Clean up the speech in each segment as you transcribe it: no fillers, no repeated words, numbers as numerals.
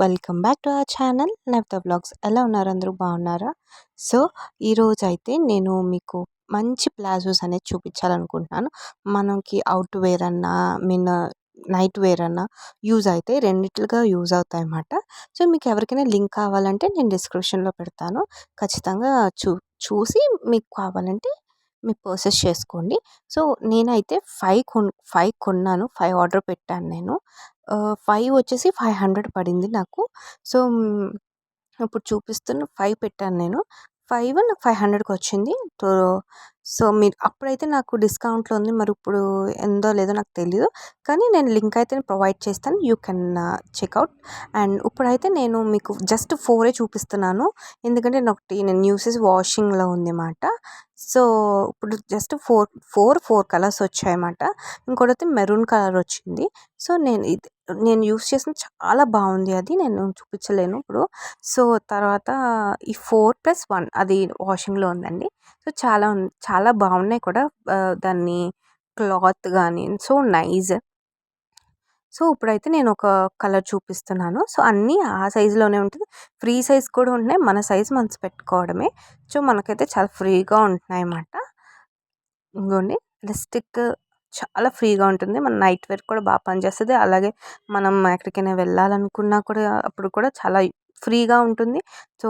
Welcome back to our channel Navya vlogs. ఎలా ఉన్నారు? అందరూ బాగున్నారా? సో ఈరోజైతే నేను మీకు మంచి ప్లాజోస్ అనేది చూపించాలనుకుంటున్నాను. మనకి అవుట్ వేర్ అన్నా నైట్ వేర్ అన్నా యూజ్ అయితే రెండిట్లుగా యూజ్ అవుతాయి అన్నమాట. సో మీకు ఎవరికైనా లింక్ కావాలంటే నేను డిస్క్రిప్షన్లో పెడతాను. ఖచ్చితంగా చూసి మీకు కావాలంటే మీరు పర్చేస్ చేసుకోండి. సో నేనైతే 5 కొన్నాను. 5 ఆర్డర్ పెట్టాను నేను. 5 వచ్చేసి 500 పడింది నాకు. సో ఇప్పుడు చూపిస్తున్న 5 పెట్టాను నేను. 5 నాకు 500కి వచ్చింది. సో మీరు అప్పుడైతే నాకు డిస్కౌంట్లో ఉంది. మరి ఇప్పుడు ఎందో లేదో నాకు తెలీదు. కానీ నేను లింక్ అయితే ప్రొవైడ్ చేస్తాను. You can checkout. అండ్ ఇప్పుడైతే నేను మీకు జస్ట్ 4 చూపిస్తున్నాను. ఎందుకంటే నేను యూసేజ్ వాషింగ్లో ఉంది అన్నమాట. సో ఇప్పుడు జస్ట్ ఫోర్ కలర్స్ వచ్చాయన్నమాట. ఇంకోటైతే మెరూన్ కలర్ వచ్చింది. సో నేను యూస్ చేసిన చాలా బాగుంది. అది నేను చూపించలేను ఇప్పుడు. సో తర్వాత ఈ 4+1 అది వాషింగ్లో ఉందండి. సో చాలా బాగున్నాయి కూడా. దాన్ని క్లాత్ కానీ సో నైస్. సో ఇప్పుడైతే నేను ఒక కలర్ చూపిస్తున్నాను. సో అన్నీ ఆ సైజులోనే ఉంటుంది. ఫ్రీ సైజ్ కూడా ఉంటున్నాయి. మన సైజ్ మనం పెట్టుకోవడమే. సో మనకైతే చాలా ఫ్రీగా ఉంటున్నాయి అన్నమాట. ఇంకోండి ఎలాస్టిక్ చాలా ఫ్రీగా ఉంటుంది. మన నైట్ వేర్ కూడా బాగా పనిచేస్తుంది. అలాగే మనం ఎక్కడికైనా వెళ్ళాలనుకున్నా కూడా అప్పుడు కూడా చాలా ఫ్రీగా ఉంటుంది. So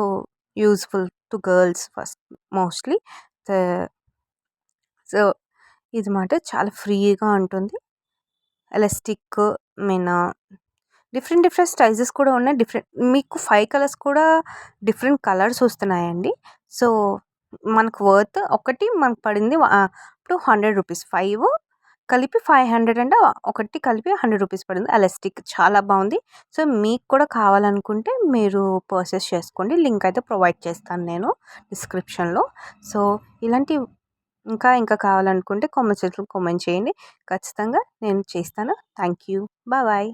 useful to girls first mostly. So ఇది మాట చాలా ఫ్రీగా ఉంటుంది. ఎలాస్టిక్ మీనా డిఫరెంట్ సైజెస్ కూడా ఉన్నాయి. మీకు 5 కలర్స్ కూడా డిఫరెంట్ కలర్స్ వస్తున్నాయండి. సో మనకు ఒకటి మనకు పడింది ఇప్పుడు 100 రూపీస్. 5 కలిపి 500 అంటే ఒకటి కలిపి 100 రూపీస్ పడింది. ఎలాస్టిక్ చాలా బాగుంది. సో మీకు కూడా కావాలనుకుంటే మీరు పర్చేస్ చేసుకోండి. లింక్ అయితే ప్రొవైడ్ చేస్తాను నేను డిస్క్రిప్షన్లో. సో ఇలాంటి ఇంకా కావాలనుకుంటే కామెంట్ సెక్షన్లో కామెంట్ చేయండి. ఖచ్చితంగా నేను చేస్తాను. Thank you. బాయ్.